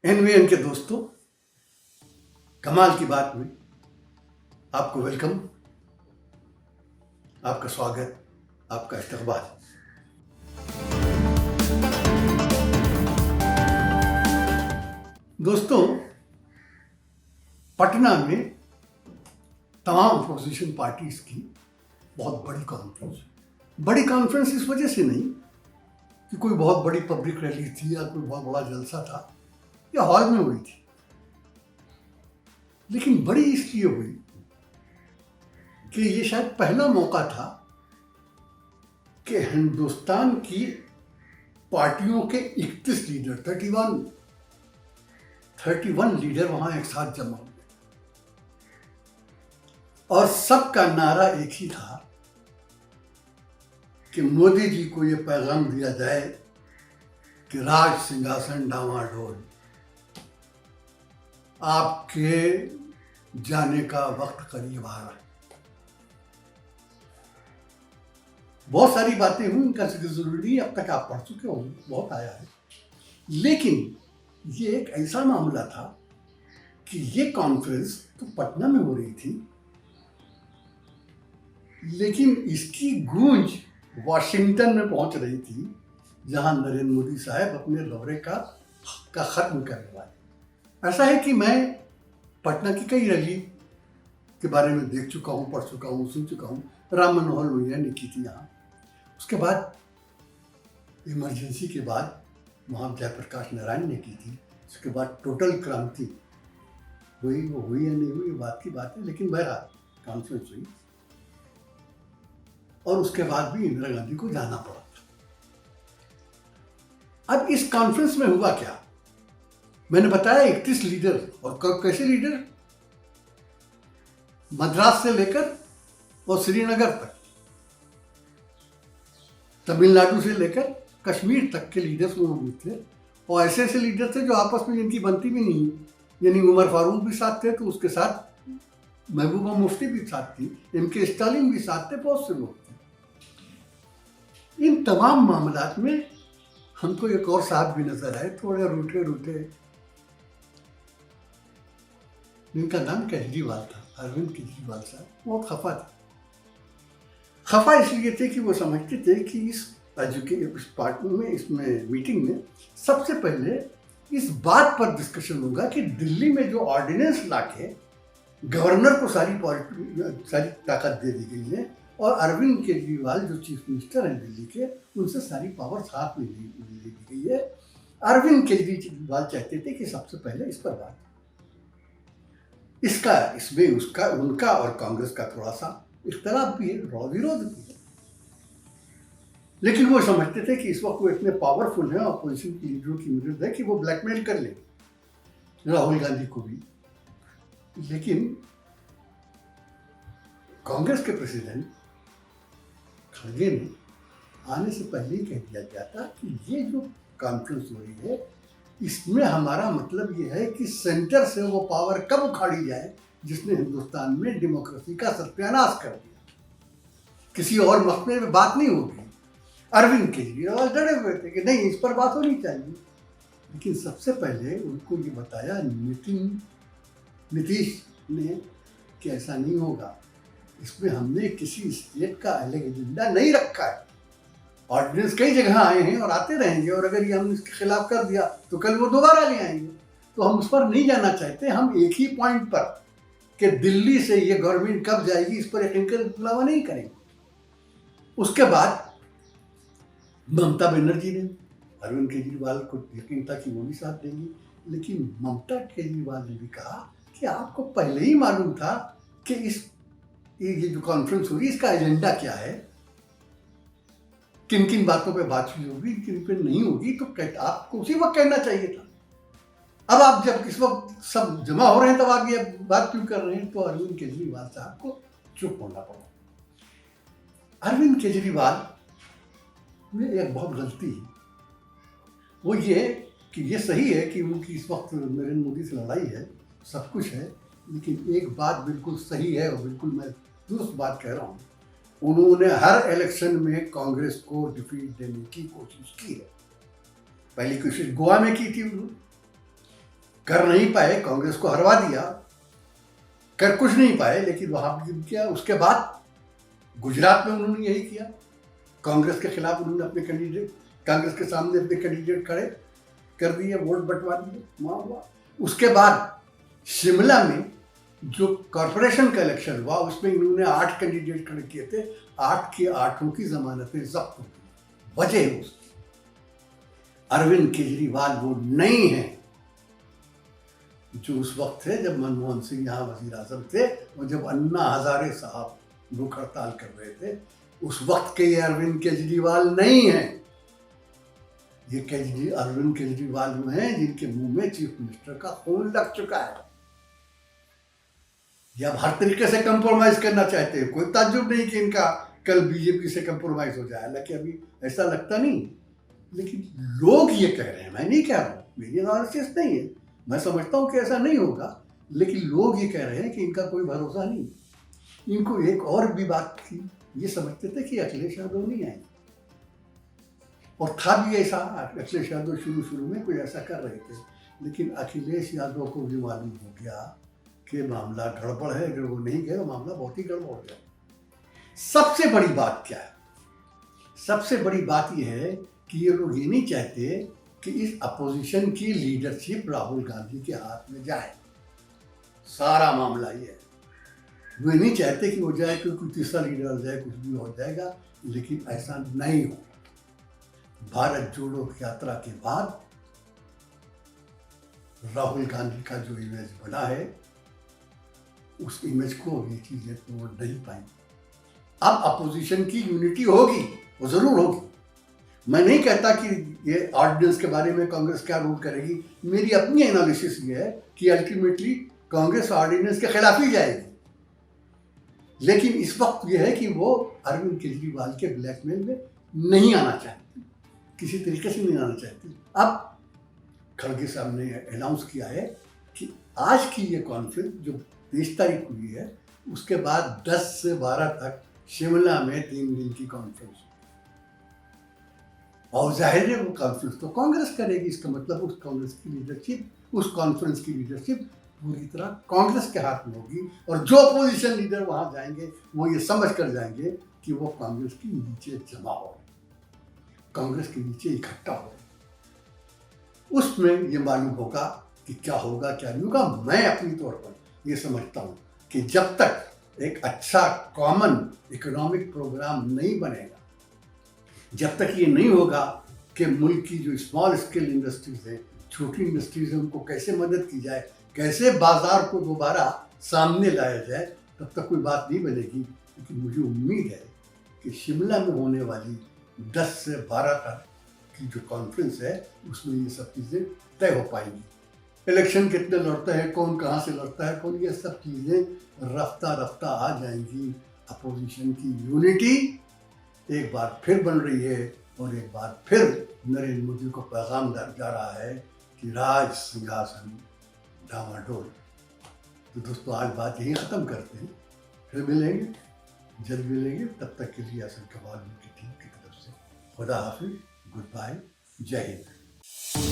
NVN के दोस्तों, कमाल की बात में आपको वेलकम, आपका स्वागत, आपका इस्तकबाल। दोस्तों, पटना में तमाम अपोजिशन पार्टीज की बहुत बड़ी कॉन्फ्रेंस है। बड़ी कॉन्फ्रेंस इस वजह से नहीं कि कोई बहुत बड़ी पब्लिक रैली थी या कोई बहुत बड़ा जलसा था या हॉल में हुई थी, लेकिन बड़ी इसलिए हुई कि ये शायद पहला मौका था कि हिंदुस्तान की पार्टियों के 31 लीडर 31 लीडर वहां एक साथ जमा हुए और सबका नारा एक ही था कि मोदी जी को ये पैगाम दिया जाए कि राज सिंहासन डामाडोल, आपके जाने का वक्त करीब आ रहा है। बहुत सारी बातें हुई, उनका जिक्र जरूरी अब तक आप पढ़ चुके हो, बहुत आया है, लेकिन ये एक ऐसा मामला था कि ये कॉन्फ्रेंस तो पटना में हो रही थी, लेकिन इसकी गूंज वाशिंगटन में पहुंच रही थी, जहां नरेंद्र मोदी साहब अपने दौरे का खत्म करने वाले। ऐसा है कि मैं पटना की कई रैली के बारे में देख चुका हूँ, पढ़ चुका हूँ, सुन चुका हूँ। राम मनोहर लोहिया ने की थी यहाँ, उसके बाद इमरजेंसी के बाद वहाँ जयप्रकाश नारायण ने की थी, उसके बाद टोटल क्रांति हुई, वो हुई या नहीं हुई बात की बात है, लेकिन बहरहाल कॉन्फ्रेंस हुई और उसके बाद भी इंदिरा गांधी को जाना पड़ा था। अब इस कॉन्फ्रेंस में हुआ क्या, मैंने बताया 31 लीडर, और कैसे लीडर, मद्रास से लेकर और श्रीनगर तक, तमिलनाडु से लेकर कश्मीर तक के लीडर्स मौजूद थे, और ऐसे ऐसे लीडर थे जो आपस में जिनकी बनती भी नहीं, यानी उमर फारूक भी साथ थे, तो उसके साथ महबूबा मुफ्ती भी साथ थी, एमके स्टालिन भी साथ थे, बहुत से लोग थे। इन तमाम मामलात में हमको एक और साहब भी नजर आए, थोड़े रूठे रूठे, जिनका नाम केजरीवाल था, अरविंद केजरीवाल साहब। बहुत खफा था। खफा इसलिए थे कि वो समझते थे कि इस पार्टी में, इसमें मीटिंग में सबसे पहले इस बात पर डिस्कशन होगा कि दिल्ली में जो ऑर्डिनेंस लाके गवर्नर को सारी ताकत दे दी गई है, और अरविंद केजरीवाल जो चीफ मिनिस्टर हैं दिल्ली के, उनसे सारी पावर साथ में ले दी गई है। अरविंद केजरीवाल चाहते थे कि सबसे पहले इस पर बात, इसमें उसका, उनका और कांग्रेस का थोड़ा सा इख्तलाफ भी है, विरोध भी है, लेकिन वो समझते थे कि इस वक्त वो इतने पावरफुल हैं, अपोजिशन की लीडरों की मदद है, कि वो ब्लैकमेल कर ले राहुल गांधी को भी। लेकिन कांग्रेस के प्रेसिडेंट खड़गे ने आने से पहले ही कह दिया गया था कि ये जो कॉन्फ्रेंस हो रही है, इसमें हमारा मतलब ये है कि सेंटर से वो पावर कब उखाड़ी जाए जिसने हिंदुस्तान में डेमोक्रेसी का सत्यानाश कर दिया। किसी और मसले में बात नहीं होगी। अरविंद केजरीवाल डरे हुए थे कि नहीं, इस पर बात होनी चाहिए, लेकिन सबसे पहले उनको ये बताया नीतीश ने कि ऐसा नहीं होगा, इसमें हमने किसी स्टेट का अलग एजेंडा नहीं रखा है। ऑर्डिनेंस कई जगह आए हैं और आते रहेंगे, और अगर ये हमने इसके खिलाफ कर दिया तो कल वो दोबारा ले आएंगे, तो हम उस पर नहीं जाना चाहते। हम एक ही पॉइंट पर कि दिल्ली से ये गवर्नमेंट कब जाएगी, इस पर एक बुलावा नहीं करेंगे। उसके बाद ममता बनर्जी ने, अरविंद केजरीवाल को यकीन था कि वो भी साथ देंगी, लेकिन ममता केजरीवाल ने भी कहा कि आपको पहले ही मालूम था कि ये जो कॉन्फ्रेंस होगी इसका एजेंडा क्या है, किन किन बातों पे बातचीत होगी, किन पे नहीं होगी, तो आपको उसी वक्त कहना चाहिए था। अब आप जब इस वक्त सब जमा हो रहे हैं तब आप ये बात क्यों कर रहे हैं? तो अरविंद केजरीवाल साहब को चुप होना पड़ा। अरविंद केजरीवाल में एक बहुत गलती है, वो ये कि ये सही है कि उनकी इस वक्त नरेंद्र मोदी से लड़ाई है, सब कुछ है, लेकिन एक बात बिल्कुल सही है, और बिल्कुल मैं दुरुस्त बात कह रहा हूँ, उन्होंने हर इलेक्शन में कांग्रेस को डिफीट देने की कोशिश की है। पहली कोशिश गोवा में की थी उन्होंने, कर नहीं पाए, कांग्रेस को हरवा दिया, कर कुछ नहीं पाए, लेकिन वहां भी किया। उसके बाद गुजरात में उन्होंने यही किया, कांग्रेस के खिलाफ उन्होंने अपने कैंडिडेट, कांग्रेस के सामने अपने कैंडिडेट खड़े कर दिए, वोट बंटवा दिए, वहां हुआ। उसके बाद शिमला में जो कॉरपोरेशन का इलेक्शन हुआ उसमें इन्होंने 8 कैंडिडेट खड़े किए थे, 8 के 8 की जमानतें जब्त हो गई। वजह उसकी अरविंद केजरीवाल वो नहीं है जो उस वक्त थे जब मनमोहन सिंह यहाँ वजीर आजम थे और जब अन्ना हजारे साहब भूख हड़ताल कर रहे थे। उस वक्त के ये अरविंद केजरीवाल नहीं है। ये अरविंद केजरीवाल वो हैं जिनके मुंह में चीफ मिनिस्टर का खून लग चुका है। ये अब हर तरीके से कंप्रोमाइज करना चाहते हैं। कोई ताज्जुब नहीं कि इनका कल बीजेपी से कंप्रोमाइज हो जाए, हालांकि अभी ऐसा लगता नहीं, लेकिन लोग ये कह रहे हैं, मैं नहीं कह रहा हूँ, मेरी एनालिसिस नहीं है, मैं समझता हूँ कि ऐसा नहीं होगा, लेकिन लोग ये कह रहे हैं कि इनका कोई भरोसा नहीं। इनको एक और भी बात थी, ये समझते थे कि अखिलेश यादव नहीं आएंगे, और था भी ऐसा। अखिलेश यादव शुरू में कोई ऐसा कर रहे थे, लेकिन अखिलेश यादव को भी मालूम हो गया कि मामला गड़बड़ है। अगर वो नहीं गए तो मामला बहुत ही गड़बड़ हो गया। सबसे बड़ी बात क्या है? सबसे बड़ी बात यह है कि ये लोग ये नहीं चाहते कि इस अपोजिशन की लीडरशिप राहुल गांधी के हाथ में जाए। सारा मामला ये है, वो नहीं चाहते कि वो जाए, कोई तीसरा लीडर हो जाए, कुछ भी हो जाएगा, लेकिन ऐसा नहीं हो। भारत जोड़ो यात्रा के बाद राहुल गांधी का जो इमेज बना है, उस इमेज को ये चीजें तोड़ नहीं पाएंगी। अब अपोजिशन की यूनिटी होगी, वो जरूर होगी। मैं नहीं कहता कि ये ऑर्डिनेंस के बारे में कांग्रेस क्या रूल करेगी। मेरी अपनी एनालिसिस ये है कि अल्टीमेटली कांग्रेस ऑर्डिनेंस के खिलाफ ही जाएगी, लेकिन इस वक्त ये है कि वो अरविंद केजरीवाल के ब्लैकमेल में नहीं आना चाहती, किसी तरीके से नहीं आना चाहती। अब खड़गे साहब ने अनाउंस किया है कि आज की ये कॉन्फ्रेंस जो 23 तारीख हुई है, उसके बाद 10 से 12 तक शिमला में 3 दिन की कॉन्फ्रेंस, और जाहिर है वो कॉन्फ्रेंस तो कांग्रेस करेगी। इसका मतलब उस कांग्रेस की लीडरशिप, उस कॉन्फ्रेंस की लीडरशिप पूरी तरह कांग्रेस के हाथ में होगी, और जो अपोजिशन लीडर वहां जाएंगे वो ये समझ कर जाएंगे कि वो कांग्रेस के नीचे जमा हो, कांग्रेस के नीचे इकट्ठा हो। उसमें ये मालूम होगा कि क्या होगा क्या नहीं होगा। मैं अपनी तौर पर ये समझता हूँ कि जब तक एक अच्छा कॉमन इकोनॉमिक प्रोग्राम नहीं बनेगा, जब तक ये नहीं होगा कि मुल्क की जो स्मॉल स्केल इंडस्ट्रीज है, छोटी इंडस्ट्रीज है, उनको कैसे मदद की जाए, कैसे बाजार को दोबारा सामने लाया जाए, तब तक कोई बात नहीं बनेगी। लेकिन मुझे उम्मीद है कि शिमला में होने वाली 10 से 12 तक की जो कॉन्फ्रेंस है, उसमें ये सब चीज़ें तय हो पाएंगी। इलेक्शन कितने लड़ते हैं, कौन कहाँ से लड़ता है, कौन, ये सब चीज़ें रफ्ता रफ्ता आ जाएंगी। अपोजिशन की यूनिटी एक बार फिर बन रही है, और एक बार फिर नरेंद्र मोदी को पैगाम जा रहा है कि राज सिंहासन डामाडोल। तो दोस्तों, आज बात यही ख़त्म करते हैं, फिर मिलेंगे, जल्द मिलेंगे। तब तक के लिए असल कमाल की टीम की तरफ से खुदा हाफिज, गुड बाय, जय हिंद।